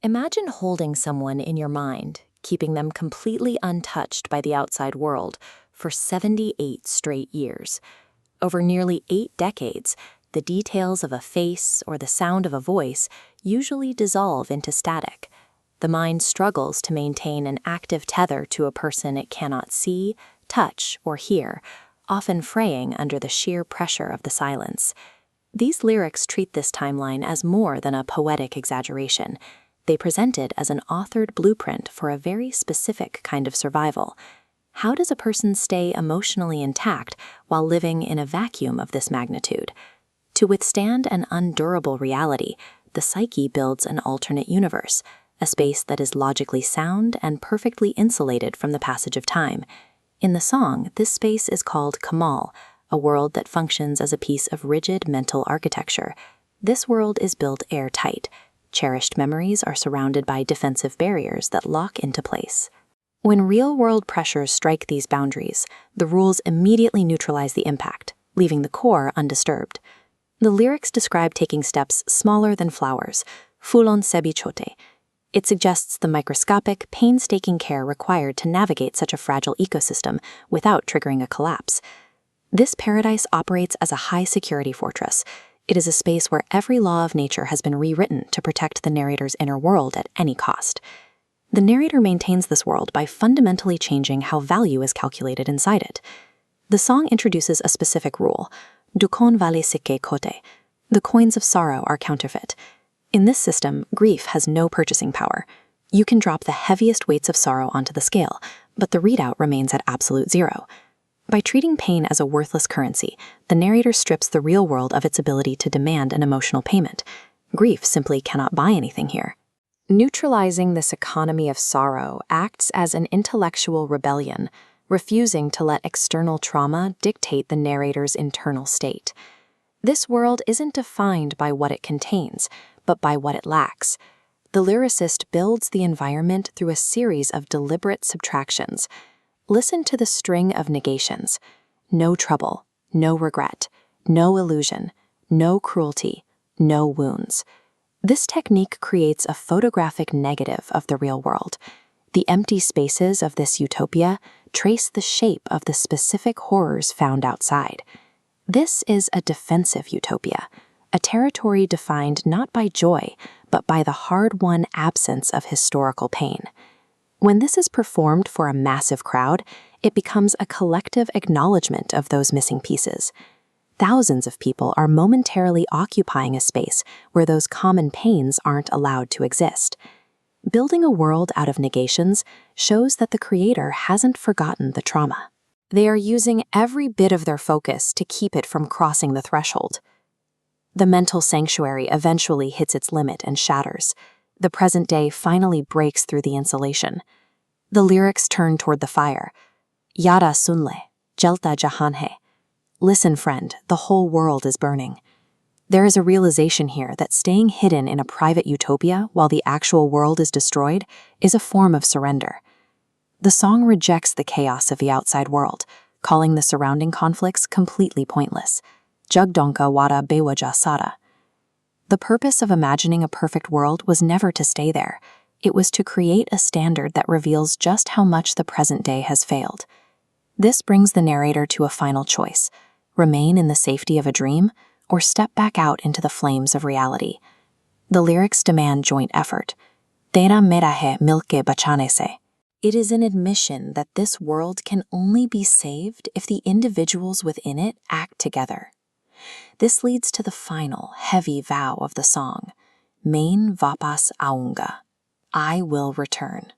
Imagine holding someone in your mind, keeping them completely untouched by the outside world for 78 straight years. Over nearly 8 decades, the details of a face or the sound of a voice usually dissolve into static. The mind struggles to maintain an active tether to a person it cannot see, touch, or hear, often fraying under the sheer pressure of the silence. These lyrics treat this timeline as more than a poetic exaggeration. They present it as an authored blueprint for a very specific kind of survival. How does a person stay emotionally intact while living in a vacuum of this magnitude? To withstand an undurable reality, the psyche builds an alternate universe, a space that is logically sound and perfectly insulated from the passage of time. In the song, this space is called Kamal, a world that functions as a piece of rigid mental architecture. This world is built airtight. Cherished memories are surrounded by defensive barriers that lock into place. When real-world pressures strike these boundaries, the rules immediately neutralize the impact, leaving the core undisturbed. The lyrics describe taking steps smaller than flowers, fulon sebichote. It suggests the microscopic, painstaking care required to navigate such a fragile ecosystem without triggering a collapse. This paradise operates as a high-security fortress. It is a space where every law of nature has been rewritten to protect the narrator's inner world at any cost. The narrator maintains this world by fundamentally changing how value is calculated inside it. The song introduces a specific rule: dukon vale sikke kote. The coins of sorrow are counterfeit. In this system, grief has no purchasing power. You can drop the heaviest weights of sorrow onto the scale, but the readout remains at absolute zero. By treating pain as a worthless currency, the narrator strips the real world of its ability to demand an emotional payment. Grief simply cannot buy anything here. Neutralizing this economy of sorrow acts as an intellectual rebellion, refusing to let external trauma dictate the narrator's internal state. This world isn't defined by what it contains, but by what it lacks. The lyricist builds the environment through a series of deliberate subtractions. Listen to the string of negations: no trouble, no regret, no illusion, no cruelty, no wounds. This technique creates a photographic negative of the real world. The empty spaces of this utopia trace the shape of the specific horrors found outside. This is a defensive utopia, a territory defined not by joy, but by the hard-won absence of historical pain. When this is performed for a massive crowd, it becomes a collective acknowledgement of those missing pieces. Thousands of people are momentarily occupying a space where those common pains aren't allowed to exist. Building a world out of negations shows that the creator hasn't forgotten the trauma. They are using every bit of their focus to keep it from crossing the threshold. The mental sanctuary eventually hits its limit and shatters. The present day finally breaks through the insulation. The lyrics turn toward the fire. Yara sunle, jelta jahanhe. Listen, friend, the whole world is burning. There is a realization here that staying hidden in a private utopia while the actual world is destroyed is a form of surrender. The song rejects the chaos of the outside world, calling the surrounding conflicts completely pointless. Jugdonka wada bewaja sada. The purpose of imagining a perfect world was never to stay there. It was to create a standard that reveals just how much the present day has failed. This brings the narrator to a final choice: remain in the safety of a dream or step back out into the flames of reality. The lyrics demand joint effort. Tera merahe milke bachanese. It is an admission that this world can only be saved if the individuals within it act together. This leads to the final, heavy vow of the song: Main vapas aunga. I will return.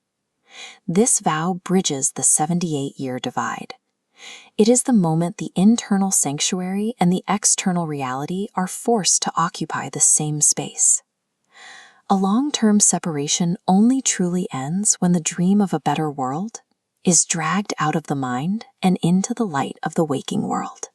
This vow bridges the 78-year divide. It is the moment the internal sanctuary and the external reality are forced to occupy the same space. A long-term separation only truly ends when the dream of a better world is dragged out of the mind and into the light of the waking world.